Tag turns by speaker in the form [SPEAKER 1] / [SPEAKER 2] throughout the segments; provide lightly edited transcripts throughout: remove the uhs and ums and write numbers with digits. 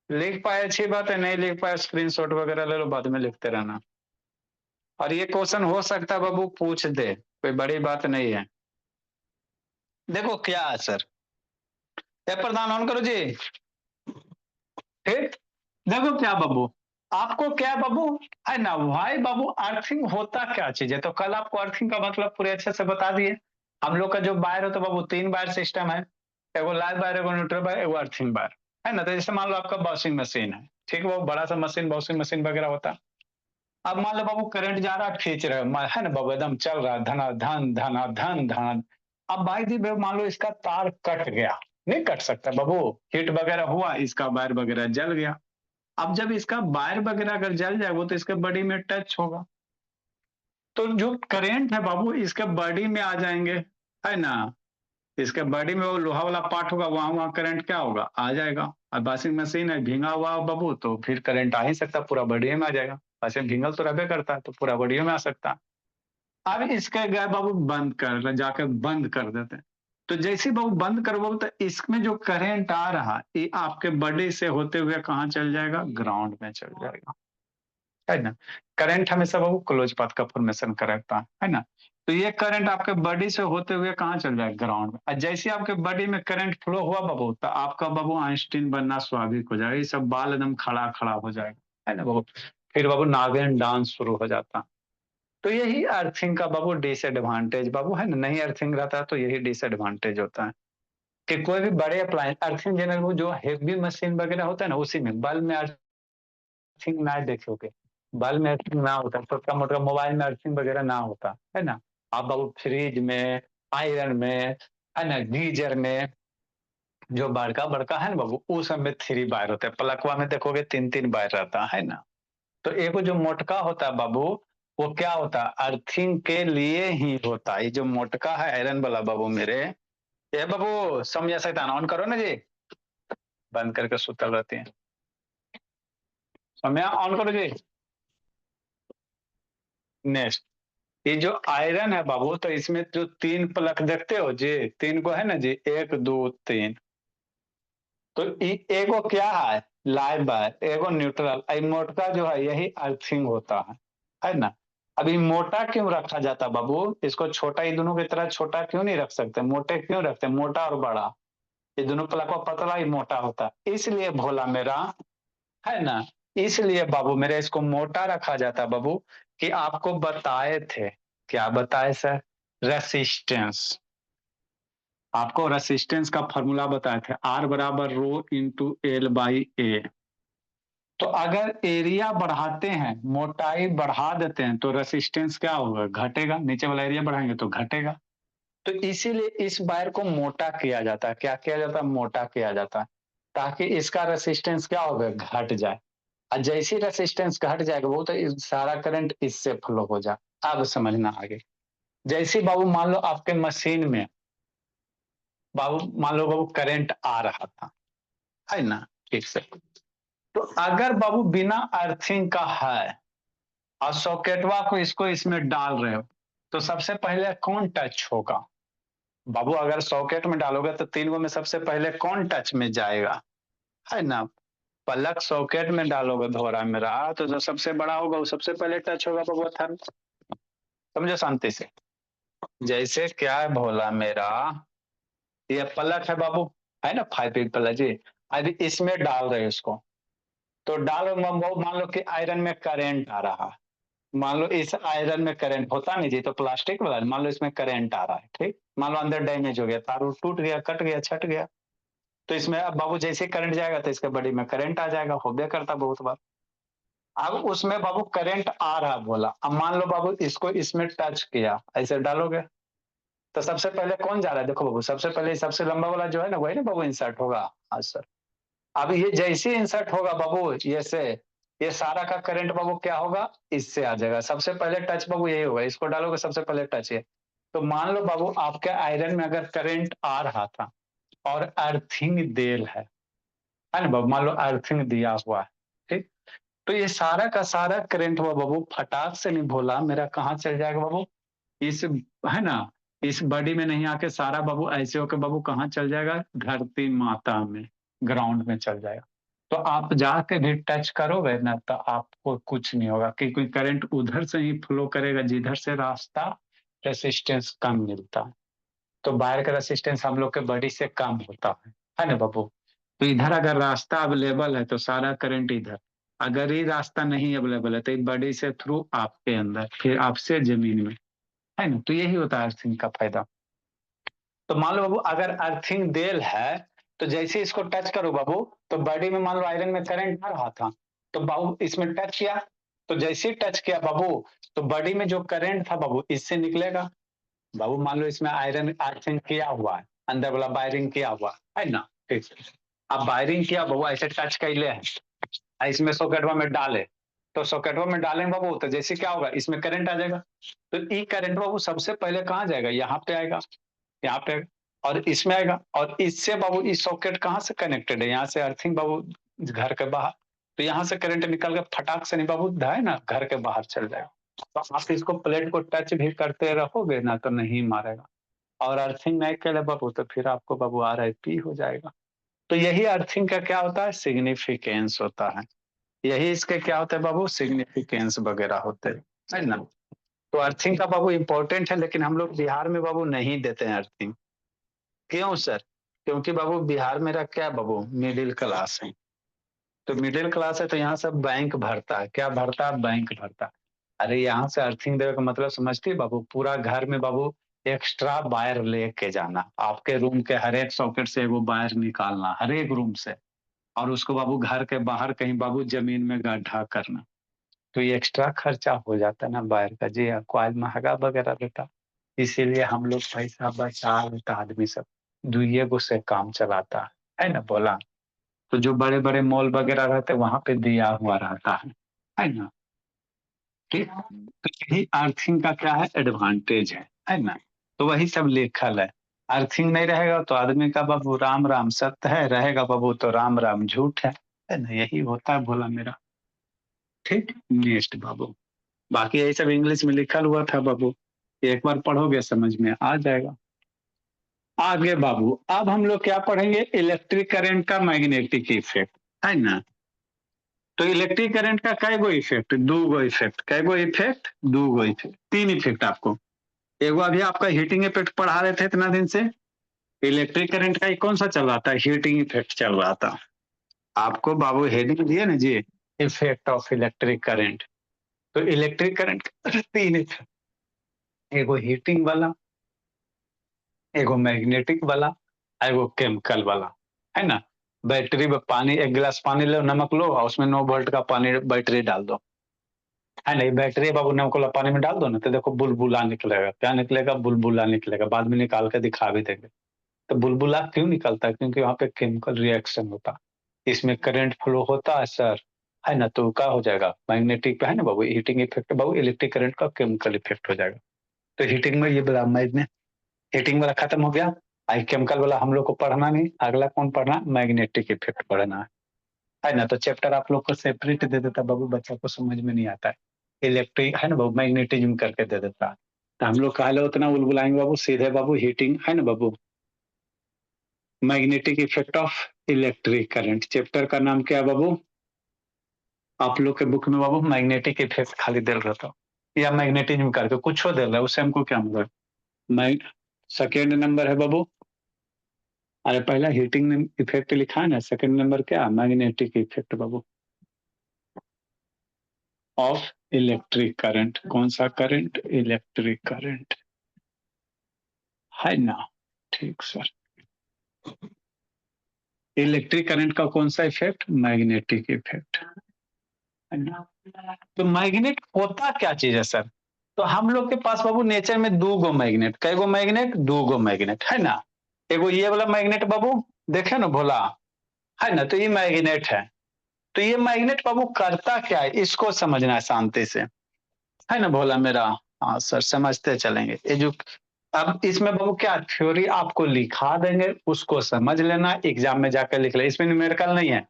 [SPEAKER 1] लिख पाए अच्छी बात है, नहीं लिख पाए स्क्रीनशॉट वगैरह ले लो, बाद में लिखते रहना। और ये क्वेश्चन हो सकता है बाबू पूछ दे, कोई बड़ी बात नहीं है। देखो क्या है सर, ये प्रधान ऑन करो जी। ठीक, देखो क्या बाबू, आपको क्या बाबू है ना भाई बाबू, अर्थिंग होता क्या चीज है, तो कल आपको अर्थिंग का मतलब पूरे अच्छे से बता दिए। हम लोग का जो वायर होता है बाबू, 3 वायर सिस्टम है। एगो लाइव वायर, एगो न्यूट्रल वायर, एगो अर्थिंग वायर। है ना, तो जैसे मान लो आपका वॉशिंग मशीन है, ठीक है, वो बड़ा सा मशीन वॉशिंग मशीन वगैरह होता है। अब मान लो बाबू करंट जा रहा है, खींच रहे हो, है ना बाबू, एकदम चल रहा है धना धन धना धन धन। अब भाई जी मान लो इसका तार कट गया, नहीं कट सकता बाबू, हीट वगैरह हुआ, इसका वायर वगैरह जल गया। अब जब इसका वायर वगैरह अगर जल जाए, वो तो इसके बॉडी में टच होगा, तो जो करेंट है बाबू इसके बॉडी में आ जाएंगे, है ना। इसके बॉडी में वो लोहा वाला पार्ट होगा, वहां वहां करंट क्या होगा, आ जाएगा। अब वॉशिंग मशीन है, भींगा हुआ बाबू, तो फिर करंट आ ही सकता, पूरा बॉडी में आ जाएगा। वैसे भींगल तो रबे करता है, तो पूरा बॉडी में आ सकता है। अब इसके गए बाबू बंद कर, जाकर बंद कर देते हैं। तो जैसे ही बाबू बंद करो तो इसमें जो करंट आ रहा ये आपके बॉडी से होते हुए कहाँ चल जाएगा, ग्राउंड में चल जाएगा, है ना। करंट हमेशा बाबू क्लोज पाथ का फॉर्मेशन कराता है ना। तो ये करंट आपके बॉडी से होते हुए कहाँ चल जाएगा, ग्राउंड में। और जैसे आपके बॉडी में करंट फ्लो हुआ बाबू, तो आपका बाबू आइंस्टीन बनना स्वाभाविक हो जाएगा, ये सब बाल एकदम खड़ा खड़ा हो जाएगा, है ना बाबू। फिर बाबू नागिन डांस शुरू हो जाता। तो यही अर्थिंग का बाबू डिसएडवांटेज बाबू, है ना, नहीं अर्थिंग रहता है तो यही डिसएडवांटेज होता है कि कोई भी बड़े अप्लायंस अर्थिंग जनरल जो हेवी मशीन वगैरह होता है ना, उसी में बल्ब में अर्थिंग ना देखोगे, बल्ब में अर्थिंग ना होता, छोटा मोटा मोबाइल में अर्थिंग वगैरह ना होता, है ना। आप बाबू फ्रिज में, आयरन में, है ना, गीजर में, जो बड़का बड़का है ना बाबू, उस में 3 वायर होते हैं, प्लकवा में देखोगे 3 3 वायर रहता है ना। तो एक जो मोटका होता है बाबू, वो क्या होता है, अर्थिंग के लिए ही होता है। ये जो मोटका है आयरन वाला बाबू मेरे, ये बाबू समझा सकता ऑन करो ना जी, बंद करके सुतल रहती है, समझा, ऑन करो जी। नेक्स्ट, ये जो आयरन है बाबू, तो इसमें जो 3 प्लग देखते हो जी, 3 को है ना जी, 1 2 3। तो एगो क्या है, लाइव वायर, एगो न्यूट्रल, मोटका जो है यही अर्थिंग होता है ना। अभी मोटा क्यों रखा जाता बाबू, इसको छोटा, ये दोनों की तरह छोटा क्यों नहीं रख सकते, मोटे क्यों रखते, मोटा और बड़ा, ये दोनों प्लग पतला ही मोटा होता है, इसलिए भोला मेरा, है ना। इसलिए बाबू मेरे इसको मोटा रखा जाता बाबू, कि आपको बताए थे, क्या बताए सर, रेसिस्टेंस। आपको रेसिस्टेंस का फॉर्मूला बताए थे, आर बराबर रो इंटू एल बाई ए। तो अगर एरिया बढ़ाते हैं, मोटाई बढ़ा देते हैं, तो रेसिस्टेंस क्या होगा, घटेगा, नीचे वाला एरिया बढ़ाएंगे तो घटेगा। तो इसीलिए इस वायर को मोटा किया जाता है, क्या किया जाता है, मोटा किया जाता है, ताकि इसका रेसिस्टेंस क्या होगा, घट जाए। और जैसी रेसिस्टेंस घट जाएगा वो, तो सारा करंट इससे फ्लो हो जाए। अब समझना आगे, जैसे बाबू मान लो आपके मशीन में बाबू, मान लो बाबू करंट आ रहा था, है ना, ठीक से। तो अगर बाबू बिना अर्थिंग का है और सॉकेटवा को इसको इसमें डाल रहे हो, तो सबसे पहले कौन टच होगा बाबू, अगर सॉकेट में डालोगे तो 3 गो में सबसे पहले कौन टच में जाएगा, है ना। पलक सॉकेट में डालोगे धोरा में रहा, तो जो सबसे बड़ा होगा वो सबसे पहले टच होगा बाबू थर्ड। समझो शांति से, जैसे क्या है भोला मेरा, ये पलक है बाबू, है ना, 5 पलक जी। अभी इसमें डाल रहे हो इसको, तो डालो, मान लो कि आयरन में करंट आ रहा है, मान लो इस आयरन में करंट होता नहीं जी, तो प्लास्टिक वाला, मान लो इसमें करंट आ रहा है, ठीक, मान लो अंदर डैमेज हो गया, तार टूट गया, कट गया, छट गया, तो इसमें अब बाबू जैसे करंट जाएगा तो इसके बॉडी में करंट आ जाएगा, होबे करता बहुत बार। अब उसमें बाबू करंट आ रहा बोला, अब मान लो बाबू इसको इसमें टच किया, ऐसे डालोगे, तो सबसे पहले कौन जा रहा है, देखो बाबू सबसे पहले सबसे लंबा वाला जो है ना, वही ना बाबू इंसर्ट होगा। हाँ सर। अब ये जैसे इंसर्ट होगा बाबू, ये से, ये सारा का करंट बाबू क्या होगा, इससे आ जाएगा, सबसे पहले टच बाबू यही होगा, इसको डालोगे सबसे पहले टच है। तो मान लो बाबू आपके आयरन में अगर करंट आ रहा था और अर्थिंग देल है ना बाबू, मान लो अर्थिंग दिया हुआ है, ठीक। तो ये सारा का सारा करंट हुआ बाबू, फटाक से नहीं भोला मेरा, कहाँ चल जाएगा बाबू, इस, है ना, इस बॉडी में नहीं आके सारा बाबू ऐसे होकर बाबू कहाँ चल जाएगा, धरती माता में, ग्राउंड में चल जाएगा। तो आप जाके भी टच करोगे ना तो आपको कुछ नहीं होगा, क्योंकि करंट उधर से ही फ्लो करेगा जिधर से रास्ता रेसिस्टेंस कम मिलता है। तो वायर का रेसिस्टेंस हम लोग के बॉडी से कम होता है ना बाबू? तो इधर अगर रास्ता अवेलेबल है तो सारा करंट इधर, अगर ये रास्ता नहीं अवेलेबल है तो बॉडी से थ्रू आपके अंदर, फिर आपसे जमीन में, है ना? तो यही होता है अर्थिंग का फायदा। तो मान लो बाबू अगर अर्थिंग देल है तो जैसे इसको टच करो बाबू, तो बॉडी में मान लो आयरन में करंट आ रहा था, तो बाबू इसमें टच किया, तो जैसे ही टच किया बाबू, तो बॉडी में जो करंट था बाबू इससे निकलेगा। बाबू मान लो इसमें आयरन अर्थिंग किया हुआ है, अंदर वाला वायरिंग किया हुआ है ना? ठीक। अब वायरिंग किया बाबू, ऐसे टच कैले है, इसमें सॉकेटवा में डाले, तो सॉकेटवा में डालेंगे बाबू तो जैसे क्या होगा, इसमें करंट आ जाएगा। तो ई करंट बाबू सबसे पहले कहाँ जाएगा? यहाँ पे आएगा, यहाँ पे और इसमें आएगा, और इससे बाबू इस सॉकेट कहाँ से कनेक्टेड है? यहाँ से अर्थिंग बाबू घर के बाहर, तो यहाँ से करंट निकल के फटाक से नहीं बाबू है ना घर के बाहर चल जाएगा। तो आप इसको प्लेट को टच भी करते रहोगे ना तो नहीं मारेगा, और अर्थिंग नहीं करे बाबू तो फिर आपको बाबू RIP हो जाएगा। तो यही अर्थिंग का क्या होता है? सिग्निफिकेंस होता है। यही इसके क्या होता है बाबू? सिग्निफिकेंस वगैरह होते हैं, है ना? तो अर्थिंग का बाबू इंपॉर्टेंट है, लेकिन हम लोग बिहार में बाबू नहीं देते हैं अर्थिंग। क्यों सर? क्योंकि बाबू बिहार मेरा क्या बाबू मिडिल क्लास है, तो मिडिल क्लास है तो यहाँ सब बैंक भरता है। क्या भरता है? बैंक भरता है। अरे यहाँ से अर्थिंग देने का मतलब समझती है बाबू? पूरा घर में बाबू एक्स्ट्रा वायर लेके जाना, आपके रूम के हर एक सॉकेट से वो वायर निकालना हर एक रूम से, और उसको बाबू घर के बाहर कहीं बाबू जमीन में गड्ढा करना। तो ये एक्स्ट्रा खर्चा हो जाता है ना वायर का जी, कॉइल महंगा वगैरह रहता, इसीलिए हम लोग पैसा बचा लेता आदमी सब, दुइये गो से काम चलाता है ना बोला? तो जो बड़े बड़े मॉल वगैरह रहते हैं वहां पे दिया हुआ रहता है ना? ठीक। तो यही अर्थिंग का क्या है? एडवांटेज है ना? तो वही सब लिखल है। अर्थिंग नहीं रहेगा तो आदमी का बाबू राम राम सत्य है, रहेगा बाबू तो राम राम झूठ है ना? यही होता है भोला मेरा। ठीक। नेक्स्ट बाबू, बाकी यही सब इंग्लिश में लिखल हुआ था बाबू, एक बार पढ़ोगे समझ में आ जाएगा। आगे बाबू अब हम लोग क्या पढ़ेंगे? इलेक्ट्रिक करंट का मैग्नेटिक इफेक्ट, है ना? तो इलेक्ट्रिक करंट का कै गो इफेक्ट? दो गो इफेक्ट। कै गो इफेक्ट? दो गो इफेक्ट, तीन इफेक्ट आपको। एगो अभी आपका हीटिंग इफेक्ट पढ़ा रहे थे इतना दिन से, इलेक्ट्रिक करंट का कौन सा चल रहा था? हीटिंग इफेक्ट चल रहा था। आपको बाबू हेडिंग दिए ना जी, इफेक्ट ऑफ इलेक्ट्रिक करंट। तो इलेक्ट्रिक करंट तीन इफेक्ट, एगो हीटिंग वाला, एगो मैग्नेटिक वाला, एगो केमिकल वाला, है ना? बैटरी में पानी, एक गिलास पानी लो, नमक लो और उसमें 9 वोल्ट का पानी बैटरी डाल दो, है नहीं? बैटरी बाबू नमक वाला पानी में डाल दो ना तो देखो बुलबुला निकलेगा। क्या निकलेगा? बुलबुला निकलेगा। बाद में निकाल के दिखा भी देंगे। तो बुलबुला क्यों निकलता है? क्योंकि वहां पे केमिकल रिएक्शन होता है, इसमें करंट फ्लो होता है सर, है ना? तो क्या हो जाएगा? मैग्नेटिक पे है ना बाबू हीटिंग इफेक्ट, बाबू इलेक्ट्रिक करंट का केमिकल इफेक्ट हो जाएगा। तो हीटिंग में ये बता, मैग्नेट हीटिंग वाला खत्म हो गया। आई केमिकल वाला हम लोग को पढ़ना नहीं, अगला कौन पढ़ना? मैग्नेटिक इफेक्ट पढ़ना है ना? तो चैप्टर आप लोग को सेपरेट दे देता बाबू, बच्चा को समझ में नहीं आता है। इलेक्ट्रिक है ना बाबू, मैग्नेटिज्म करके दे देता है। तो हम लोग कहा उतना बुलबुलाएंगे बाबू, सीधे बाबू हीटिंग है ना बाबू, magnetic effect of electric current. Chapter का नाम क्या है बाबू? आप लोग के बुक में बाबू मैग्नेटिक इफेक्ट खाली दे रहता या मैग्नेटिज्म करके कुछ दे रहा है, उससे हमको क्या मतलब? मैं सेकेंड नंबर है बाबू, अरे पहला हीटिंग इफेक्ट लिखा है ना, सेकंड नंबर क्या? Magnetic effect Babu of electric current. कौन सा करंट? इलेक्ट्रिक करंट, है ना? ठीक सर। इलेक्ट्रिक करंट का कौन सा इफेक्ट? मैग्नेटिक इफेक्ट, है ना? तो मैग्नेट होता क्या चीज है सर? तो हम लोग के पास बाबू नेचर में दो गो मैग्नेट, कै गो मैग्नेट? दो गो मैग्नेट, है ना? एगो ये वाला मैग्नेट बाबू देखे ना भोला, है ना? तो ये मैग्नेट है। तो ये मैग्नेट बाबू करता क्या है, इसको समझना है शांति से, है ना भोला मेरा? हाँ सर, समझते चलेंगे। ये जो अब इसमें बाबू क्या थ्योरी आपको लिखा देंगे, उसको समझ लेना, एग्जाम में जाकर लिख ले। इसमें न्यूमेरिकल नहीं है,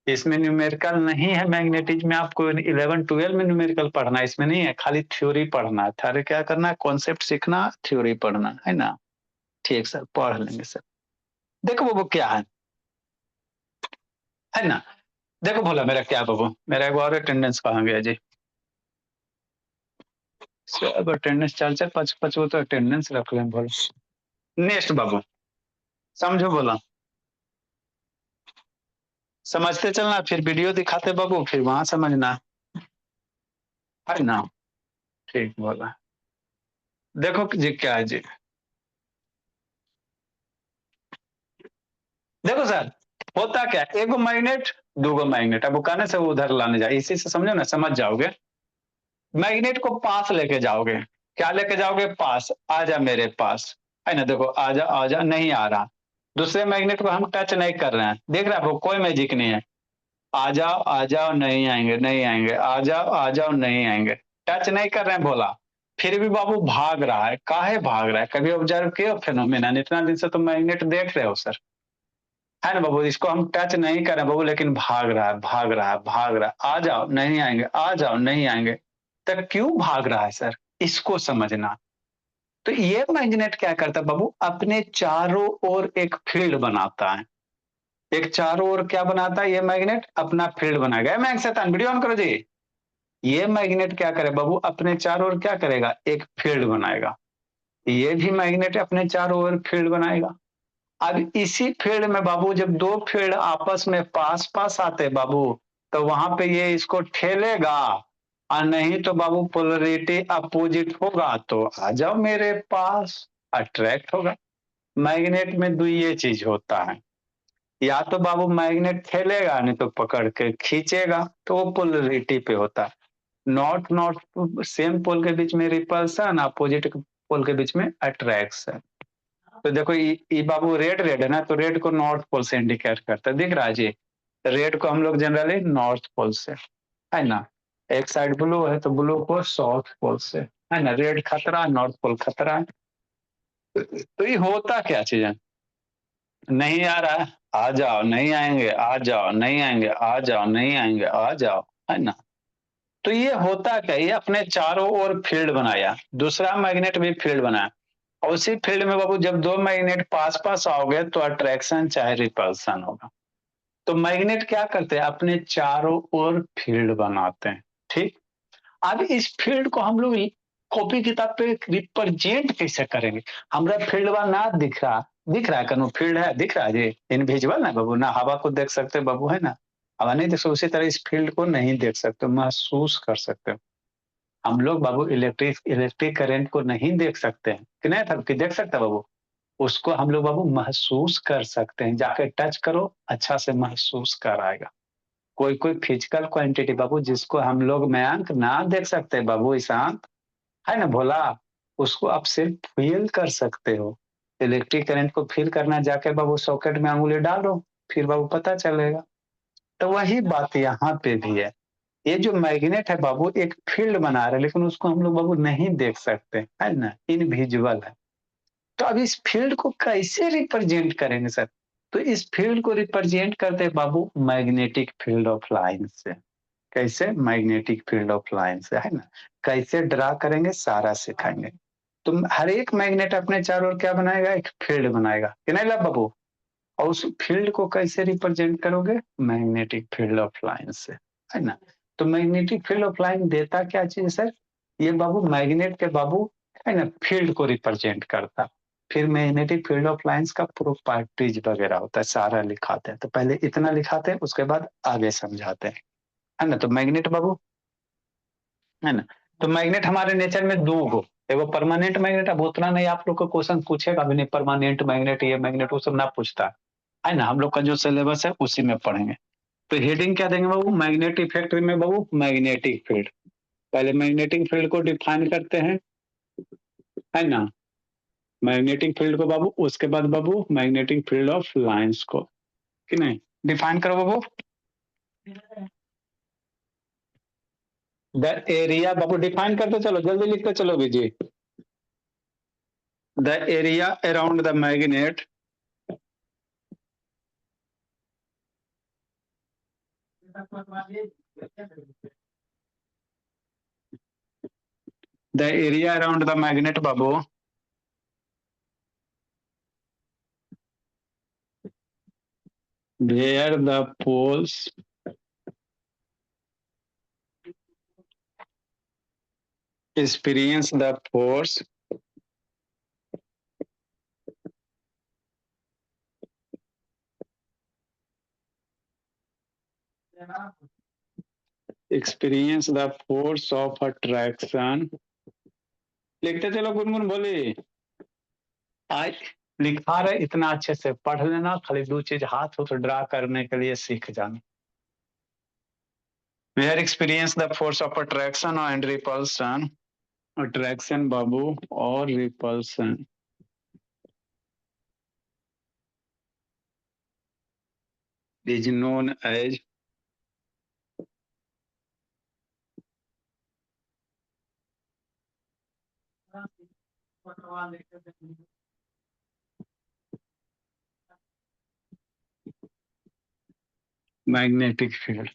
[SPEAKER 1] इसमें न्यूमेरिकल नहीं है। मैग्नेटिज्म में आपको 11 12 में न्यूमेरिकल पढ़ना है, इसमें नहीं है। खाली थ्योरी पढ़ना है। थ्योरी क्या करना है? कॉन्सेप्ट सीखना, थ्योरी पढ़ना है ना? ठीक सर, पढ़ लेंगे सर। देखो बाबू क्या है ना? देखो भोला मेरा क्या बाबू, मेरा एक और अटेंडेंस कहाँ गया जी? सब अटेंडेंस 4-4 5-5 वो तो अटेंडेंस रख लें भोला। नेक्स्ट बाबू, समझो बोला, समझते चलना, फिर वीडियो दिखाते बाबू, फिर वहां समझना है ना। ठीक बोला। देखो जी क्या है जी, देखो सर, होता क्या है, एगो मैग्नेट, दूगो मैग्नेट, अब वो कहने से वो उधर लाने जाए, इसी से समझो ना, समझ जाओगे। मैग्नेट को पास लेके जाओगे, क्या लेके जाओगे? पास, आजा मेरे पास, है ना, देखो आजा आजा, नहीं आ रहा। दूसरे मैग्नेट को हम टच नहीं कर रहे हैं, देख रहे हो कोई मैजिक नहीं है। आ जाओ आ जाओ, नहीं आएंगे नहीं आएंगे, आ जाओ नहीं आएंगे, टच नहीं कर रहे हैं बोला। फिर भी बाबू भाग रहा है, काहे भाग रहा है? कभी ऑब्जर्व किया फिनोमेना? इतना दिन से तो मैग्नेट देख रहे हो सर, है ना बाबू, इसको हम टच नहीं करें बाबू, लेकिन भाग रहा है भाग रहा है भाग रहा है, आ जाओ नहीं आएंगे, आ जाओ नहीं आएंगे। तो क्यों भाग रहा है सर, इसको समझना। तो ये मैग्नेट क्या करता है बाबू, अपने चारों ओर एक फील्ड बनाता है। एक चारों ओर क्या बनाता है ये मैग्नेट? अपना फील्ड बनाएगा। मैं शैतान वीडियो ऑन करो जी। ये मैग्नेट क्या करे बाबू, अपने चारों ओर क्या करेगा? एक फील्ड बनाएगा। ये भी मैग्नेट अपने चारों ओर फील्ड बनाएगा। अब इसी फील्ड में बाबू, जब दो फील्ड आपस में पास पास आते बाबू, तो वहां पे ये इसको ठेलेगा, और नहीं तो बाबू पोलरिटी अपोजिट होगा तो आ जाओ मेरे पास, अट्रैक्ट होगा। मैग्नेट में दो ये चीज होता है, या तो बाबू मैग्नेट ठेलेगा, नहीं तो पकड़ के खींचेगा, तो वो पोलरिटी पे होता है। नॉट नॉट सेम पोल के बीच में रिपल्सन, अपोजिट पोल के बीच में अट्रैक्शन। तो देखो ये बाबू रेड रेड है ना, तो रेड को नॉर्थ पोल से इंडिकेट करता है, दिख रहा है जी। रेड को हम लोग जनरली नॉर्थ पोल से, है ना। एक साइड ब्लू है तो ब्लू को साउथ पोल से, है ना। रेड खतरा, नॉर्थ पोल खतरा है। तो ये होता क्या चीज है, नहीं आ रहा है, आ जाओ नहीं आएंगे, आ जाओ नहीं आएंगे, आ जाओ नहीं आएंगे, आ जाओ, है ना। तो ये होता क्या, ये अपने चारों ओर फील्ड बनाया, दूसरा मैग्नेट भी फील्ड बनाया, और उसी फील्ड में बाबू जब दो मैग्नेट पास पास आओगे तो अट्रैक्शन चाहे रिपल्सन होगा। तो मैग्नेट क्या करते हैं, अपने चारों ओर फील्ड बनाते हैं। ठीक। अब इस फील्ड को हम लोग कॉपी किताब पे रिप्रेजेंट कैसे करेंगे? हमारा फील्ड बा ना दिख रहा, दिख रहा है कहीं फील्ड है, दिख रहा है जी, इनविजिबल ना बाबू, ना हवा को देख सकते बाबू, है ना। हवा नहीं देख सकते, उसी तरह इस फील्ड को नहीं देख सकते, महसूस कर सकते हो। हम लोग बाबू इलेक्ट्रिक इलेक्ट्रिक करंट को नहीं देख सकते हैं कि नहीं था कि देख सकते बाबू, उसको हम लोग बाबू महसूस कर सकते हैं, जाके टच करो अच्छा से महसूस कराएगा। कोई कोई फिजिकल क्वांटिटी बाबू जिसको हम लोग मयांक ना देख सकते बाबू, ईशांत, है ना भोला, उसको आप सिर्फ फील कर सकते हो। इलेक्ट्रिक करंट को फील करना, जाके बाबू सॉकेट में अंगुली डालो, फिर बाबू पता चलेगा। तो वही बात यहाँ पे भी है। ये जो मैग्नेट है बाबू एक फील्ड बना रहा है, लेकिन उसको हम लोग बाबू नहीं देख सकते, है ना, इनविजिबल है। तो अब इस फील्ड को कैसे रिप्रेजेंट करेंगे सर? तो इस फील्ड को रिप्रेजेंट करते हैं बाबू मैग्नेटिक फील्ड ऑफ लाइन से। कैसे? मैग्नेटिक फील्ड ऑफ लाइन से, है ना। कैसे ड्रा करेंगे सारा सिखाएंगे। तो हर एक मैग्नेट अपने चारों ओर क्या बनाएगा? एक फील्ड बनाएगा कि नहीं ला बाबू। और उस फील्ड को कैसे रिप्रेजेंट करोगे? मैग्नेटिक फील्ड ऑफ लाइन से, है ना। तो मैग्नेटिक फील्ड ऑफ लाइन देता क्या चीज सर? ये बाबू मैग्नेट के बाबू, है ना, फील्ड को रिप्रेजेंट करता। फिर मैग्नेटिक फील्ड ऑफ लाइंस का प्रॉपर्टीज वगैरह होता है, सारा लिखाते हैं। तो पहले इतना लिखाते हैं, उसके बाद आगे समझाते हैं, है ना। तो मैग्नेट बाबू, है ना। तो मैग्नेट हमारे नेचर में दो गो, एगो परमानेंट मैग्नेट, अब उतना नहीं आप लोग को क्वेश्चन पूछेगा भी नहीं, परमानेंट मैग्नेट ये मैग्नेट वो सब ना पूछता, है ना। हम लोग का जो सिलेबस है उसी में पढ़ेंगे। तो हेडिंग क्या देंगे बाबू? मैग्नेटिक फैक्ट्री में बाबू मैग्नेटिक फील्ड। पहले मैग्नेटिक फील्ड को डिफाइन करते हैं, है ना, मैग्नेटिक फील्ड को बाबू, उसके बाद बाबू मैग्नेटिक फील्ड ऑफ लाइंस को, कि नहीं, डिफाइन करो बाबू। द एरिया बाबू डिफाइन करते चलो, जल्दी लिखते चलो जी। The area around the magnet, the area around the magnet बाबू where the poles experience the force of attraction। लिखते चलो गुनगुन बोली। आज लिखा रहे इतना अच्छे से पढ़ लेना, खाली दो चीज हाथ उठ ड्रा करने के लिए सीख जाना। Where experience the force of attraction and repulsion, attraction बाबू और repulsion is known as magnetic field.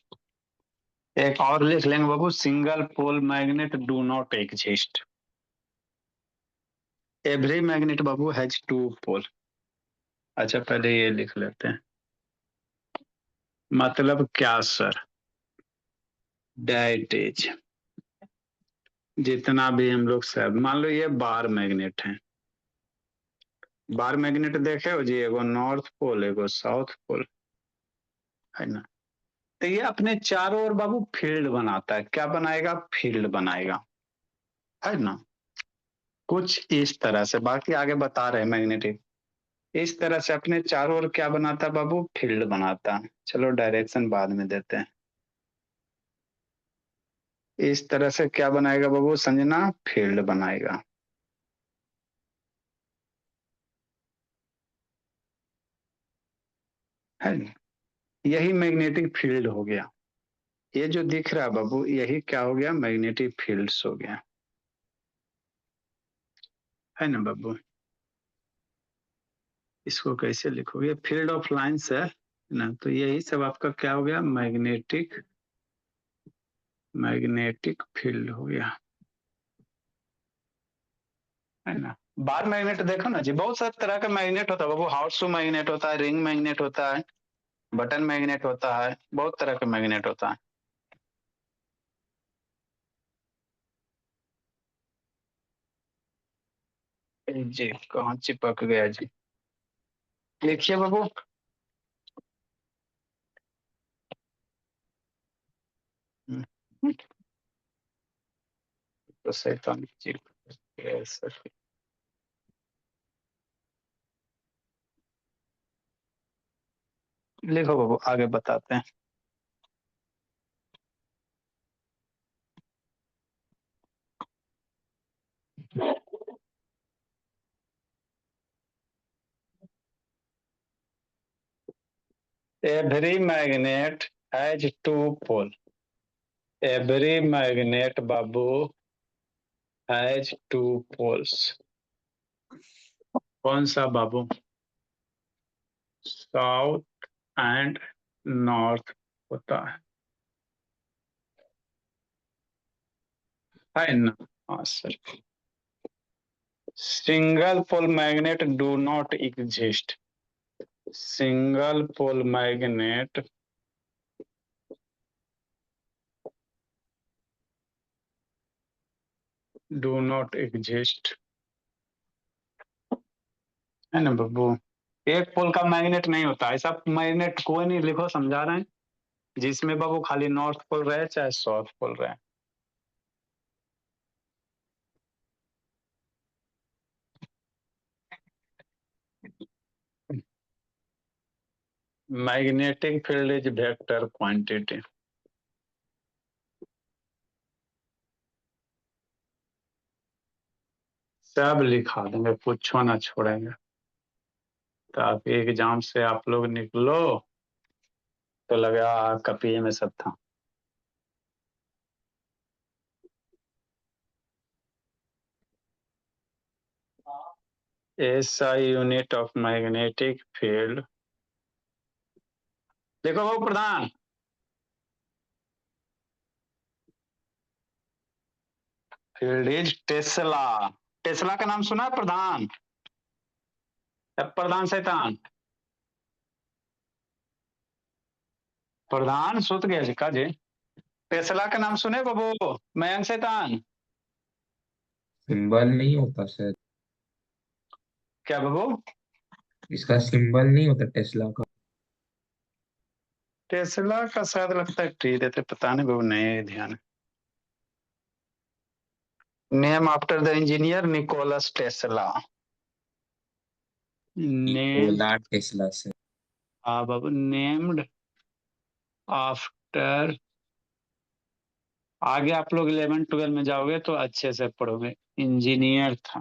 [SPEAKER 1] एक और लिख लेंगे बाबू, single pole magnet do not exist. Every magnet बाबू हैज टू पोल। अच्छा पहले ये लिख लेते हैं, मतलब क्या सर? दैट इज, जितना भी हम लोग सब मान लो ये बार मैग्नेट है, बार मैग्नेट देखे हो जी, एगो नॉर्थ पोल एगो साउथ पोल है ना। तो ये अपने चारों ओर बाबू फील्ड बनाता है। क्या बनाएगा? फील्ड बनाएगा, है ना। कुछ इस तरह से, बाकी आगे बता रहे हैं मैग्नेटिक। इस तरह से अपने चारों ओर क्या बनाता है बाबू? फील्ड बनाता है। चलो डायरेक्शन बाद में देते हैं। इस तरह से क्या बनाएगा बाबू संजना? फील्ड बनाएगा, है ना। यही मैग्नेटिक फील्ड हो गया। ये जो दिख रहा है बाबू, यही क्या हो गया? मैग्नेटिक फील्ड्स हो गया, है ना बाबू। इसको कैसे लिखोगे? फील्ड ऑफ लाइंस है ना, तो यही सब आपका क्या हो गया? मैग्नेटिक, मैग्नेटिक फील्ड हो गया, है ना। बार मैग्नेट देखो ना जी, बहुत सारे तरह का मैग्नेट होता है बाबू। हाउस मैग्नेट होता है, रिंग मैग्नेट होता है, बटन मैग्नेट होता है, बहुत तरह का मैग्नेट होता है। जी कहाँ चिपक गया जी? लिखिए बाबू। तो शैतान चिपक, लिखो बाबू, आगे बताते हैं। Every magnet has two pole. Every magnet बाबू हैज टू पोल्स। कौन सा बाबू? साउथ एंड नॉर्थ होता है ना। हाँ sir. Single pole magnet do not exist. Single pole magnet do not exist, है ना बाबू। एक पोल का मैग्नेट नहीं होता, ऐसा मैग्नेट कोई नहीं। लिखो, समझा रहे हैं, जिसमें बाबू खाली नॉर्थ पोल रहे चाहे साउथ पोल रहे। Magnetic field is vector quantity. सब लिखा देंगे, कुछ ना छोड़ेंगे, ताकि एग्जाम से आप लोग निकलो तो लगा कपिए में सब था। SI unit of magnetic field. देखो बाबू प्रधान, फील्ड इज टेस्ला। टेस्ला का नाम सुना है प्रधान? प्रधान शैतान, प्रधान सुत गया जी का जी। टेस्ला का नाम सुने बाबू? मयंक शैतान,
[SPEAKER 2] सिंबल नहीं होता शायद।
[SPEAKER 1] क्या बाबू?
[SPEAKER 2] इसका सिंबल नहीं होता टेस्ला का।
[SPEAKER 1] टेस्ला का शायद लगता है टी देते, पता नहीं बाबू, नहीं ध्यान। Name after the engineer Nicholas Tesla. Name,
[SPEAKER 2] Nikola Tesla से।
[SPEAKER 1] हाँ बाबू, नेम्ड आफ्टर। आगे आप लोग 11 12 में जाओगे तो अच्छे से पढ़ोगे। इंजीनियर था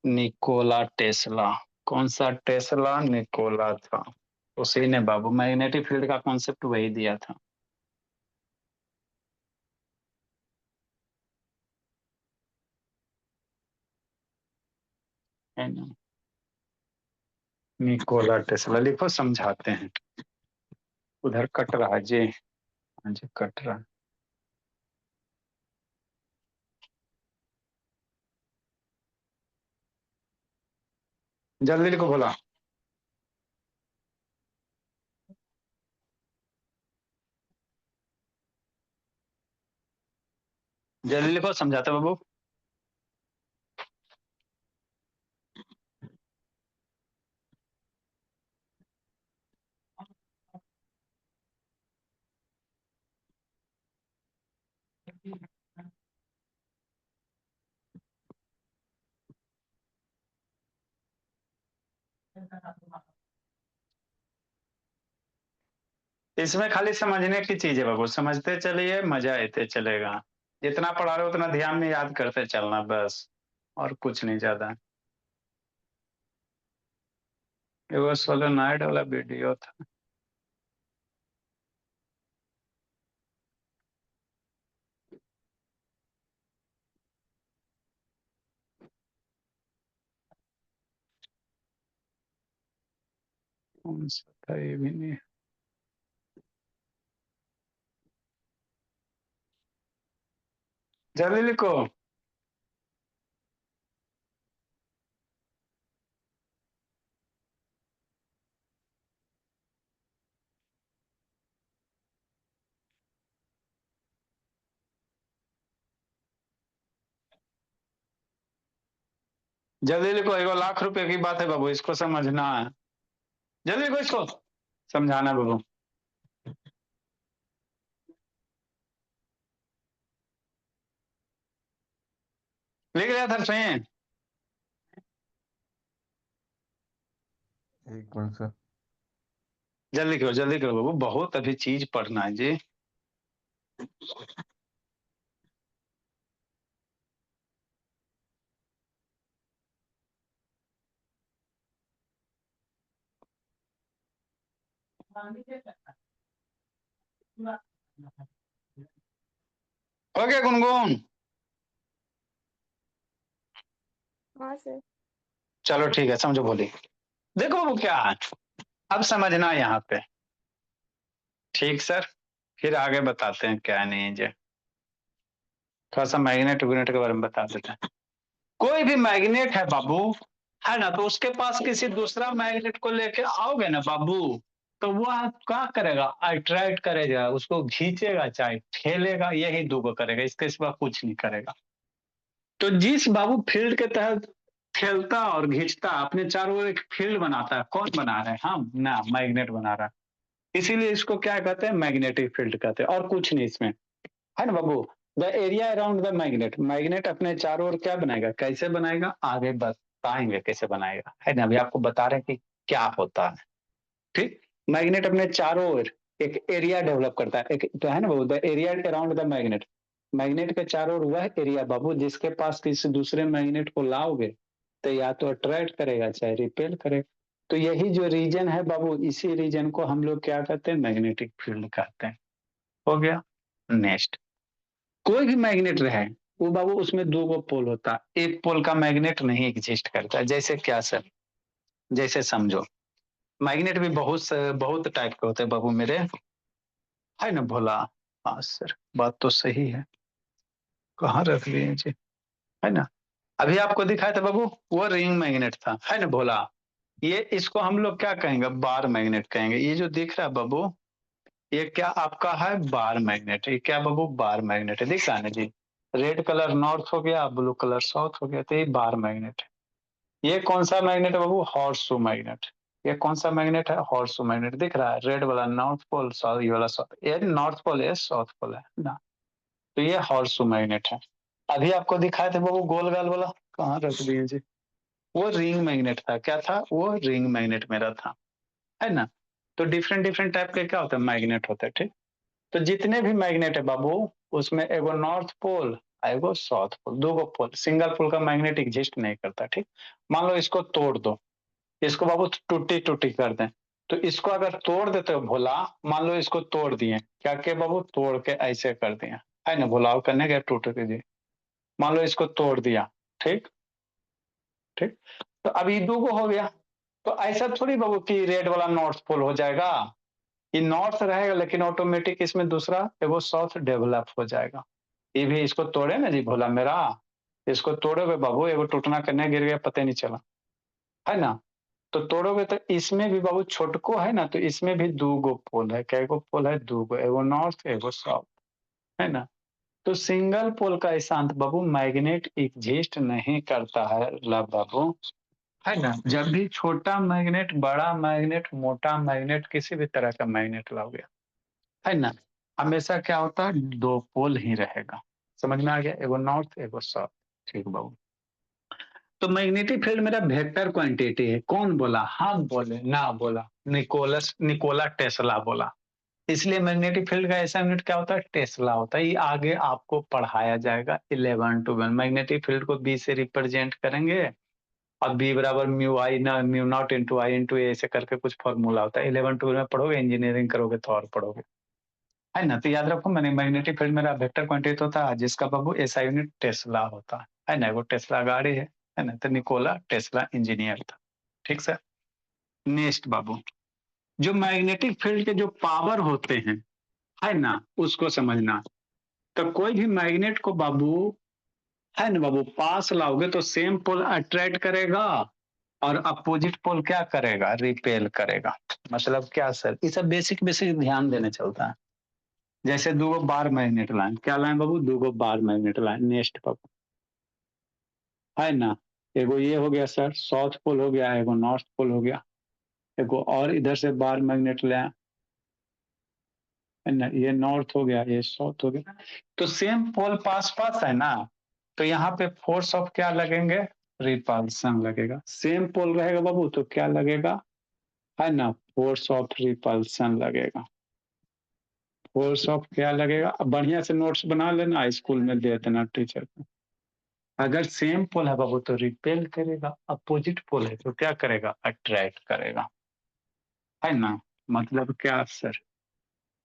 [SPEAKER 1] निकोला टेस्ला। कौन सा टेस्ला? निकोला था। उसी ने बाबू मैग्नेटिक फील्ड का कॉन्सेप्ट वही दिया था, है ना। निकोला टेस्ला लिखो, समझाते हैं। उधर कट रहा है जी, हाँ जी कट रहा है। जल्दी लिखो बोला। जल्दी लिखो, समझाते बाबू। इसमें खाली समझने की चीज है बाबू, समझते चलिए, मजा आते चलेगा। जितना पढ़ा रहे हो उतना ध्यान में याद करते चलना बस, और कुछ नहीं ज्यादा। ये वो सोलोनाइड वाला वीडियो था। कौन सा था ये भी नहीं। जल्दी लिखो। जल्दी लिखो, 1 लाख रुपए की बात है बाबू, इसको समझना है। जल्दी लिखो इसको, समझाना है बाबू। लिख रहा था सही।
[SPEAKER 3] एक मिनट सर।
[SPEAKER 1] जल्दी करो बाबू, बहुत अभी चीज पढ़ना है जी। ओके गुनगुन,
[SPEAKER 4] हाँ सर।
[SPEAKER 1] चलो ठीक है, समझो बोली। देखो बाबू क्या है, अब समझना यहाँ पे। ठीक सर, फिर आगे बताते हैं क्या नहीं है जी। थोड़ा सा मैग्नेट वैग्नेट के बारे में बता देते हैं। कोई भी मैग्नेट है बाबू, है ना, तो उसके पास किसी दूसरा मैग्नेट को लेके आओगे ना बाबू, तो वह क्या करेगा? अट्रैक्ट करेगा, उसको खींचेगा, चाहे ठेलेगा, यही दो करेगा, इसके सिवा कुछ नहीं करेगा। तो जिस बाबू फील्ड के तहत ठेलता और खींचता, अपने चारों ओर एक फील्ड बनाता है, कौन बना रहे हैं? हम ना, मैग्नेट बना रहा है। इसीलिए इसको क्या कहते हैं? मैग्नेटिक फील्ड कहते हैं, और कुछ नहीं इसमें, है ना बाबू। The area around the magnet, magnet अपने चारों ओर क्या बनाएगा, कैसे बनाएगा, आगे बताएंगे कैसे बनाएगा, है ना। अभी आपको बता रहे हैं कि क्या होता है। ठीक, मैग्नेट अपने चारों ओर एक एरिया डेवलप करता है, एक तो है ना बाबू, the area around the magnet. Magnet के चारों ओर वह एरिया बाबू जिसके पास किसी दूसरे मैग्नेट को लाओगे तो या तो अट्रैक्ट करेगा, चाहे रिपेल करेगा। तो यही जो रीजन है बाबू, इसी रीजन को हम लोग क्या कहते हैं? मैग्नेटिक फील्ड कहते हैं। हो गया। नेक्स्ट, कोई भी मैग्नेट रहे, वो बाबू उसमें दो गो पोल होता है, एक पोल का मैग्नेट नहीं एग्जिस्ट करता है। जैसे क्या सर? जैसे समझो, मैग्नेट भी बहुत टाइप के होते हैं बाबू मेरे, है ना भोला। हाँ सर, बात तो सही है। कहाँ रख लिए जी, है ना। अभी आपको दिखाया था बाबू, वो रिंग मैग्नेट था, है ना भोला। ये इसको हम लोग क्या कहेंगे? बार मैग्नेट कहेंगे। ये जो दिख रहा है बाबू, ये क्या आपका है? Bar magnet. ये क्या बाबू? बार मैग्नेट है, दिख रहा है ना जी। रेड कलर नॉर्थ हो गया, ब्लू कलर साउथ हो गया, तो ये बार मैग्नेट है। ये कौन सा मैग्नेट है बाबू? Horseshoe magnet. ये कौन सा मैग्नेट है? Horseshoe magnet. दिख रहा है रेड वाला नॉर्थ पोल, साउथ ये वाला साउथ, ये नॉर्थ पोल है, साउथ पोल है ना। तो ये हॉर्सशू मैग्नेट है। अभी आपको दिखाए थे बाबू गोल गाल वाला, कहाँ रख दिए जी? वो रिंग मैग्नेट था। क्या था वो? रिंग मैग्नेट मेरा था, है ना। तो डिफरेंट डिफरेंट टाइप के क्या होते हैं? मैग्नेट होते हैं। ठीक। तो जितने भी मैग्नेट है बाबू, उसमें एगो नॉर्थ पोल, एगो साउथ पोल, दो गो पोल। सिंगल पोल का मैग्नेट एग्जिस्ट नहीं करता। ठीक। मान लो इसको तोड़ दो, इसको बाबू टूटी टूटी कर दें, तो इसको अगर तोड़ देते हो भोला, मान लो इसको तोड़ दिए, क्या के बाबू? तोड़ के ऐसे कर दिए, है ना। भोलाव करने के टूट के दिए, मान लो इसको तोड़ दिया। ठीक। ठीक। तो अब ये दो गो हो गया। तो ऐसा थोड़ी बाबू कि रेड वाला नॉर्थ पोल हो जाएगा। ये नॉर्थ रहेगा, लेकिन ऑटोमेटिक इसमें दूसरा एगो साउथ डेवलप हो जाएगा। ये भी इसको तोड़े ना जी भोला मेरा, इसको तोड़ोगे बाबू, एगो टूटना करने गिर गया, पता नहीं चला, है ना। तो तोड़ोगे तो इसमें भी बाबू छोटको है ना, तो इसमें भी दो गो पोल है। क्या गो पोल है? दो गो, एगो नॉर्थ एगो साउथ, है ना। तो सिंगल पोल का शांत बाबू मैग्नेट एग्जिस्ट नहीं करता है ला बाबू, है ना। जब भी छोटा मैग्नेट, बड़ा मैग्नेट, मोटा मैग्नेट, किसी भी तरह का मैग्नेट लाओगे, है ना, हमेशा क्या होता है? दो पोल ही रहेगा। समझ में आ गया? एगो नॉर्थ एगो साउथ। ठीक बाबू। तो मैग्नेटिक फील्ड मेरा वेक्टर क्वांटिटी है। कौन बोला? हम बोले ना, बोला निकोला टेस्ला बोला। इसलिए मैग्नेटिक फील्ड का ऐसा यूनिट क्या होता है? टेस्ला होता है। ये आगे आपको पढ़ाया जाएगा 11 to 1। मैग्नेटिक फील्ड को बी से रिप्रेजेंट करेंगे, और बी बराबर म्यू आई ना, म्यू नॉट इंटू आई इंटू ए, ऐसे करके कुछ फॉर्मूला होता है। 11 to 1 में पढ़ोगे, इंजीनियरिंग करोगे तो और पढ़ोगे, है ना। तो याद रखो, मैंने मैग्नेटिक फील्ड मेरा वेक्टर क्वांटिटी होता है, जिसका बाबू एसआई यूनिट टेस्ला होता है ना। वो टेस्ला गाड़ी है ना। तो निकोला टेस्ला इंजीनियर था। ठीक सर। नेक्स्ट बाबू, जो मैग्नेटिक फील्ड के जो पावर होते हैं, है ना, उसको समझना। तो कोई भी मैग्नेट को बाबू, है ना बाबू, पास लाओगे तो सेम पोल अट्रैक्ट करेगा, और अपोजिट पोल क्या करेगा? रिपेल करेगा। मतलब क्या सर? ये सब बेसिक बेसिक ध्यान देने चलता है। जैसे दो बार मैग्नेट लाइन, क्या लाइन बाबू? दो बार मैग्नेट लाइन। नेक्स्ट बाबू, है ना। एगो ये हो गया सर साउथ पोल हो गया, एगो नॉर्थ पोल हो गया, एगो और इधर से बार मैग्नेट ले, है ना। ये नॉर्थ हो गया, ये साउथ हो गया। तो सेम पोल पास पास है ना, तो यहाँ पे फोर्स ऑफ क्या लगेंगे? रिपल्सन लगेगा। सेम पोल रहेगा बाबू तो क्या लगेगा? है ना, फोर्स ऑफ रिपल्सन लगेगा। फोर्स ऑफ क्या लगेगा? अब बढ़िया से नोट्स बना लेना, स्कूल में दे देना टीचर को। अगर सेम पोल है बाबू तो रिपेल करेगा, अपोजिट पोल है तो क्या करेगा? अट्रैक्ट करेगा, है ना। मतलब क्या सर?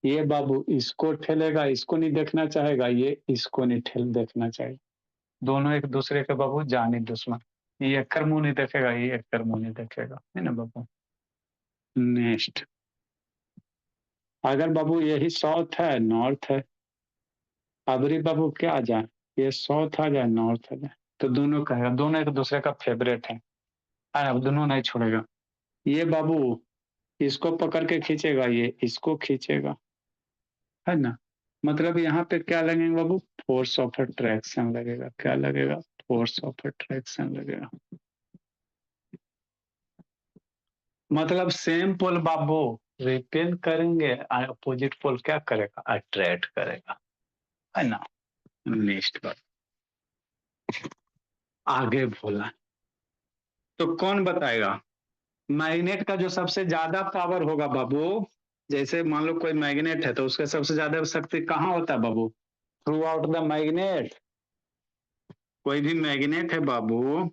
[SPEAKER 1] ये बाबू इसको ठेलेगा, इसको नहीं देखना चाहेगा, ये इसको नहीं ठेल देखना चाहेगा। दोनों एक दूसरे के बाबू जानी दुश्मन। ये एक मुंह नहीं देखेगा, ये एक मुंह नहीं देखेगा, है ना बाबू। नेक्स्ट, अगर बाबू यही साउथ है नॉर्थ है, अबरी बाबू क्या आ जाए? ये साउथ आ जाए नॉर्थ आ जाए, तो दोनों कहेगा, दोनों एक दूसरे का फेवरेट है ना, दोनों नहीं छोड़ेगा। ये बाबू इसको पकड़ के खींचेगा, ये इसको खींचेगा, है ना। मतलब यहाँ पे क्या लगेगा बाबू? फोर्स ऑफ अट्रैक्शन लगेगा। क्या लगेगा? फोर्स ऑफ अट्रैक्शन लगेगा। मतलब सेम पोल बाबू रिपेल करेंगे, अपोजिट पोल क्या करेगा? अट्रैक्ट करेगा, है ना। नेक्स्ट बात, आगे बोला तो कौन बताएगा? मैग्नेट का जो सबसे ज्यादा पावर होगा बाबू, जैसे मान लो कोई मैग्नेट है तो उसका सबसे ज्यादा शक्ति कहाँ होता है बाबू? Throughout the magnet. कोई भी मैग्नेट है बाबू,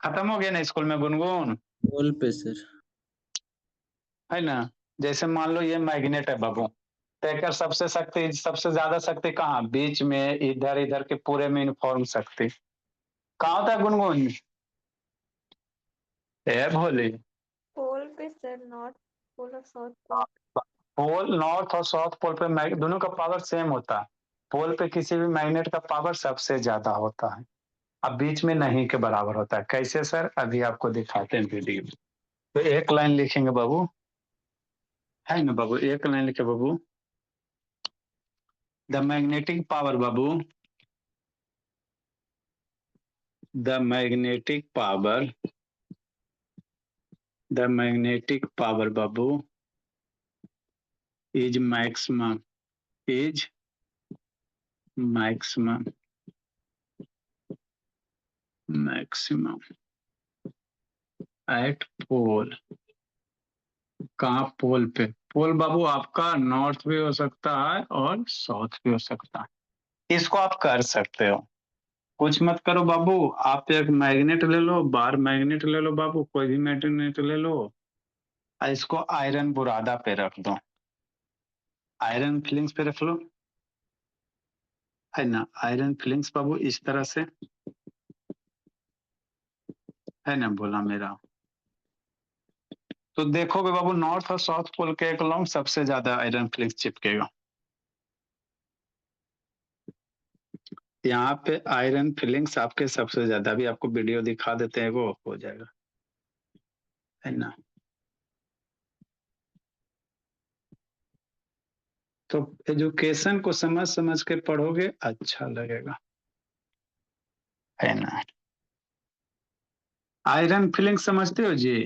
[SPEAKER 1] खत्म हो गया ना स्कूल में गुनगुन,
[SPEAKER 3] पोल पे सर।
[SPEAKER 1] है ना। जैसे मान लो ये मैग्नेट है बाबू, तो एकर सबसे शक्ति, सबसे ज्यादा शक्ति कहाँ? बीच में, इधर इधर के पूरे में यूनिफॉर्म शक्ति कहाँ होता है गुनगुन? ए भोली,
[SPEAKER 4] पोल पे सर, नॉर्थ पोल और साउथ पोल।
[SPEAKER 1] पोल नॉर्थ और साउथ पोल पे दोनों का पावर सेम होता है। पोल पे किसी भी मैग्नेट का पावर सबसे ज्यादा होता है, अब बीच में नहीं के बराबर होता है। कैसे सर? अभी आपको दिखाते हैं वीडियो। तो एक लाइन लिखेंगे बाबू, है ना बाबू, एक लाइन लिखे बाबू। द मैग्नेटिक पावर बाबू द मैग्नेटिक पावर बाबू इज मैक्सिमम एट पोल। कहाँ? पोल पे। पोल बाबू आपका नॉर्थ भी हो सकता है और साउथ भी हो सकता है। इसको आप कर सकते हो, कुछ मत करो बाबू। आप एक मैग्नेट ले लो, बार मैग्नेट ले लो बाबू, कोई भी मैग्नेट ले लो और इसको आयरन बुरादा पे रख दो, आयरन फिलिंग्स पे रख लो, है ना। आयरन फिलिंग्स बाबू इस तरह से, है ना, बोला मेरा। तो देखोगे बाबू नॉर्थ और साउथ पोल के एक लॉन्ग सबसे ज्यादा आयरन फिलिंग्स चिपकेगा। यहाँ पे आयरन फिलिंग्स आपके सबसे ज्यादा, भी आपको वीडियो दिखा देते हैं, वो हो जाएगा, है ना। तो एजुकेशन को समझ समझ के पढ़ोगे अच्छा लगेगा, है ना। आयरन फिलिंग समझते हो जी?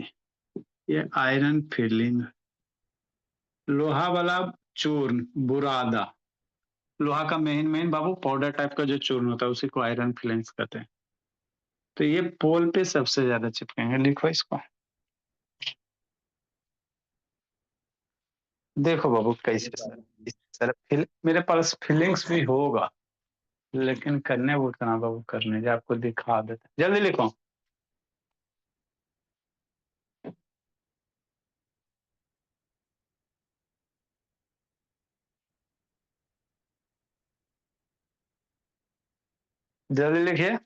[SPEAKER 1] ये आयरन फिलिंग, लोहा वाला चूर्ण बुरादा, लोहा का मेन बाबू पाउडर टाइप का जो चूर्ण होता है उसी को आयरन फिलिंग्स कहते हैं। तो ये पोल पे सबसे ज्यादा चिपकेंगे, लिखो इसको। देखो बाबू कैसे सर, इस तरह मेरे पास फीलिंग्स भी होगा, लेकिन करने वो उतना बाबू करने जो आपको दिखा देते, जल्दी लिखो। जल्दी लिखिए।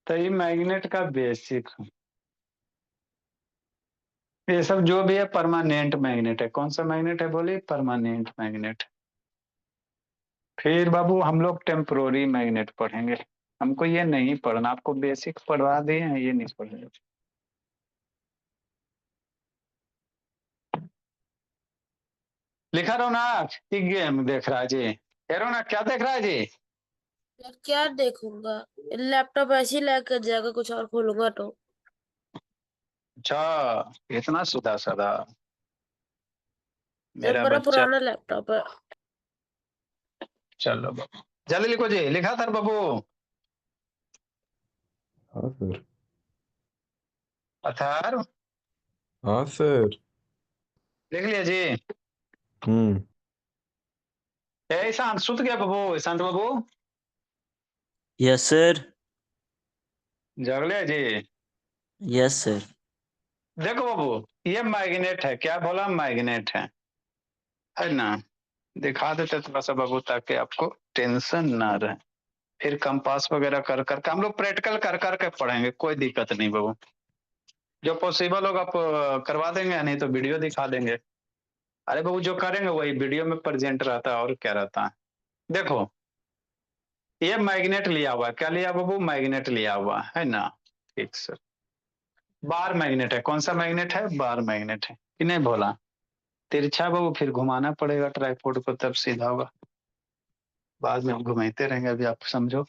[SPEAKER 1] तो ये मैग्नेट का बेसिक, ये सब जो भी है परमानेंट मैग्नेट है। कौन सा मैग्नेट है बोलिए? Permanent magnet. फिर बाबू हम लोग टेम्पोररी मैग्नेट पढ़ेंगे, हमको ये नहीं पढ़ना, आपको बेसिक पढ़वा दिए हैं, ये नहीं पढ़ेंगे। लिखा रौनक कि गेम देख रहा है जी? ये रौनक क्या देख रहा है जी?
[SPEAKER 3] यार क्या देखूंगा, लैपटॉप ऐसे ही लैग कर जाएगा, कुछ और खोलूंगा तो।
[SPEAKER 1] अच्छा, इतना सीधा साधा
[SPEAKER 3] ये
[SPEAKER 1] मेरा
[SPEAKER 3] बड़ा
[SPEAKER 1] बच्चा।
[SPEAKER 3] पुराना लैपटॉप है।
[SPEAKER 1] चलो बाबू जल्दी लिखो जी, लिखा था बाबू?
[SPEAKER 5] हाँ सर।
[SPEAKER 1] अथर
[SPEAKER 5] हाँ सर।
[SPEAKER 1] लिख लिया जी?
[SPEAKER 5] हम्म।
[SPEAKER 1] ए ईशांत सुत गया बाबू? ईशांत बाबू
[SPEAKER 6] यस सर।
[SPEAKER 1] जग लिया जी?
[SPEAKER 6] Yes sir.
[SPEAKER 1] देखो बाबू, ये मैग्नेट है, क्या बोला? मैग्नेट है ना। दिखा देते थोड़ा सा बाबू ताकि आपको टेंशन ना रहे। फिर कंपास वगैरह कर करके हम लोग प्रैक्टिकल कर करके पढ़ेंगे, कोई दिक्कत नहीं बाबू। जो पॉसिबल होगा आप करवा देंगे, नहीं तो वीडियो दिखा देंगे। अरे बाबू जो करेंगे वही वीडियो में प्रेजेंट रहता है, और क्या रहता है। देखो ये मैग्नेट लिया हुआ है, क्या लिया बाबू? मैग्नेट लिया हुआ है ना। ठीक सर, बार मैग्नेट है। कौन सा मैग्नेट है? बार मैग्नेट है कि नहीं बोला? तिरछा बाबू फिर घुमाना पड़ेगा ट्राइपॉड को, तब सीधा होगा। बाद में हम घुमाते रहेंगे, अभी आप समझो।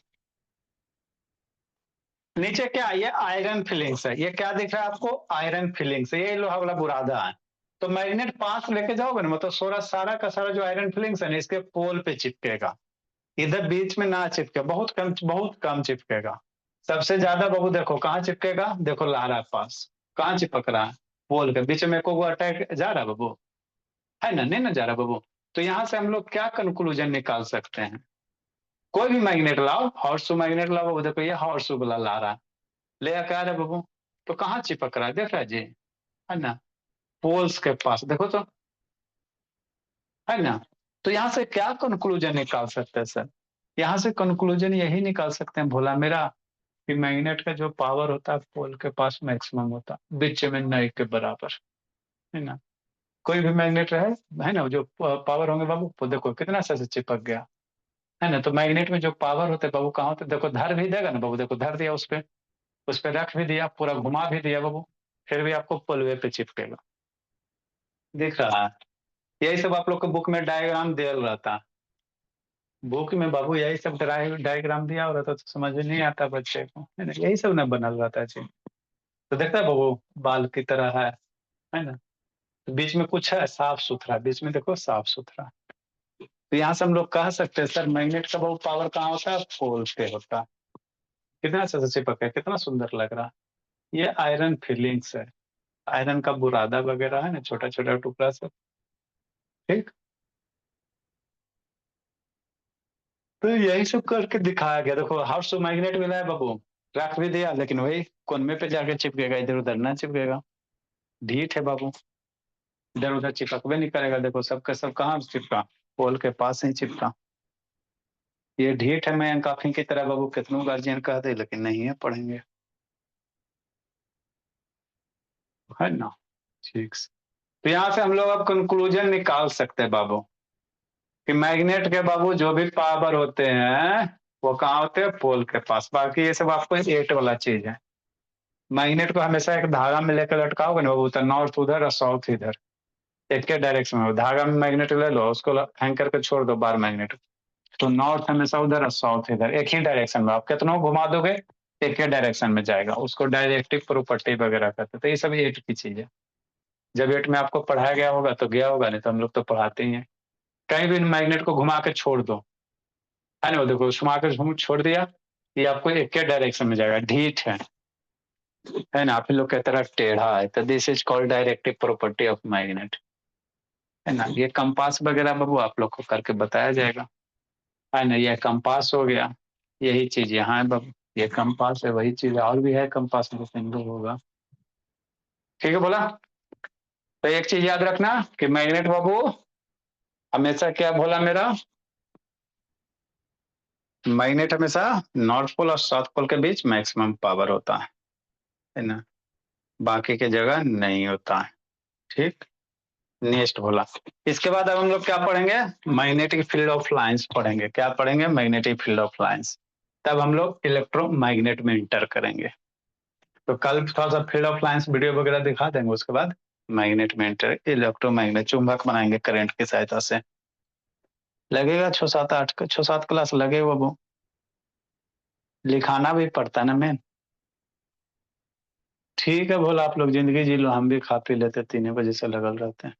[SPEAKER 1] नीचे क्या? ये आयरन फिलिंग्स है। ये क्या दिख रहा है आपको? आयरन फिलिंग्स है। ये लोहा वाला बुरादा है। तो मैग्नेट पास लेके जाओगे ना, मतलब सारा का सारा जो आयरन फिलिंग्स है ना, इसके पोल पे चिपकेगा, इधर बीच में ना चिपके, बहुत कम चिपकेगा। सबसे ज्यादा बाबू देखो कहाँ चिपकेगा, देखो लारा पास कहाँ चिपक रहा है? पोल के बीच में। को अटैक जा रहा है बाबू? है ना, नहीं ना जा रहा बाबू। तो यहाँ से हम लोग क्या कंक्लूजन निकाल सकते हैं? कोई भी मैग्नेट लाओ, हॉर्सू मैग्नेट लाओ बाबू, देखो ये हॉर्सू वाला ला रहा है, ले क्या रहा है बाबू? तो कहाँ चिपक रहा है? देख रहा है जी? है ना, पोल्स के पास देखो तो, है ना। तो यहाँ से क्या कंक्लूजन निकाल सकते हैं सर? यहाँ से कंक्लूजन यही निकाल सकते हैं भोला मेरा, कि मैग्नेट का जो पावर होता है पोल के पास मैक्सिमम होता है, बीच में नहीं के बराबर, है ना। कोई भी मैग्नेट रहे, है ना, जो पावर होंगे बाबू, वो देखो कितना से चिपक गया, है ना। तो मैग्नेट में जो पावर होते हैं बाबू कहाँ होते? देखो धर भी देगा ना बाबू, देखो धर दिया उस पे रख भी दिया, पूरा घुमा भी दिया बाबू, फिर भी आपको पोलवे पे चिपकेगा। दिख रहा है? यही सब आप लोग को बुक में डायग्राम दिया रहता है। बुक में बाबू यही सब डायग्राम दिया हो रहता तो समझ में नहीं आता बच्चे को, है ना? यही सब ना बनल रहता है जी। तो देखता है बाबू बाल की तरह है ना? तो बीच में कुछ है साफ सुथरा, बीच में देखो साफ सुथरा। तो यहाँ से हम लोग कह सकते हैं सर मैग्नेट का बहुत पावर कहाँ होता है? पोल पे होता है। कितना अच्छा से चिपक है, कितना सुंदर लग रहा है। ये आयरन फिलिंग्स है, आयरन का बुरादा वगैरह है ना, छोटा छोटा टुकड़ा सब। ठीक, तो यही सब करके दिखाया गया। देखो हाउस मैग्नेट मिला है बाबू, रख भी दिया, लेकिन वही कोने पे जाके चिपकेगा, इधर उधर ना चिपकेगा। ढीठ है बाबू, इधर उधर चिपकबे नहीं करेगा। देखो सबके सब कहाँ चिपका? पोल के पास ही चिपका। ये ढीठ है, मैं काफी की तरह बाबू, कितनों गार्जियन कहते लेकिन नहीं है, पढ़ेंगे, है ना? ठीक से। तो यहाँ से हम लोग अब कंक्लूजन निकाल सकते हैं बाबू कि मैग्नेट के बाबू जो भी पावर होते हैं वो कहाँ होते हैं? पोल के पास। बाकी ये सब आपको एट वाला चीज है। मैग्नेट को हमेशा एक धागा में लेकर लटकाओगे ना बाबू, तो नॉर्थ उधर और साउथ इधर, एक के डायरेक्शन में। धागा में मैग्नेट ले लो, उसको हैंग करके छोड़ दो बार मैग्नेट, तो नॉर्थ हमेशा उधर और साउथ इधर, एक ही डायरेक्शन में। आप कितनों घुमा दोगे एक ही डायरेक्शन में जाएगा। उसको डायरेक्टिव प्रॉपर्टी वगैरह कहते हैं। तो ये सब एट की चीज है। जब एट में आपको पढ़ाया गया होगा तो गया होगा, नहीं तो हम लोग तो पढ़ाते ही हैं। कहीं भी मैग्नेट को घुमा के छोड़ दो, है ना? देखो घुमा के छोड़ दिया, ये आपको एक के डायरेक्शन में जाएगा। ढीठ है ना? आप लोग की तरह टेढ़ा है, तो this is called directive property of magnet, है ना? ये कंपास वगैरह बाबू आप लोग को करके बताया जाएगा, है ना? ये कंपास हो गया, यही चीज यहाँ है बाबू, ये कंपास है, वही चीज और भी है कंपास में, सिंधु होगा। ठीक है बोला? तो एक चीज याद रखना कि मैग्नेट बाबू हमेशा क्या बोला मेरा, मैग्नेट हमेशा नॉर्थ पोल और साउथ पोल के बीच मैक्सिमम पावर होता है ना? बाकी के जगह नहीं होता है। ठीक, नेक्स्ट बोला। इसके बाद अब हम लोग क्या पढ़ेंगे? मैग्नेटिक फील्ड ऑफ लाइंस पढ़ेंगे। क्या पढ़ेंगे? Magnetic field of lines. तब हम लोग इलेक्ट्रोमैग्नेट में इंटर करेंगे। तो कल थोड़ा सा फील्ड ऑफ लाइंस वीडियो वगैरह दिखा देंगे, उसके बाद मैग्नेट में इंटर, इलेक्ट्रोमैग्नेट, चुंबक बनाएंगे करंट की सहायता से। लगेगा 6-7 क्लास लगेगा वो, लिखाना भी पड़ता है ना मैन। ठीक है बोला, आप लोग जिंदगी जी लो, हम भी खा पी लेते, 3 बजे से लगल रहते हैं।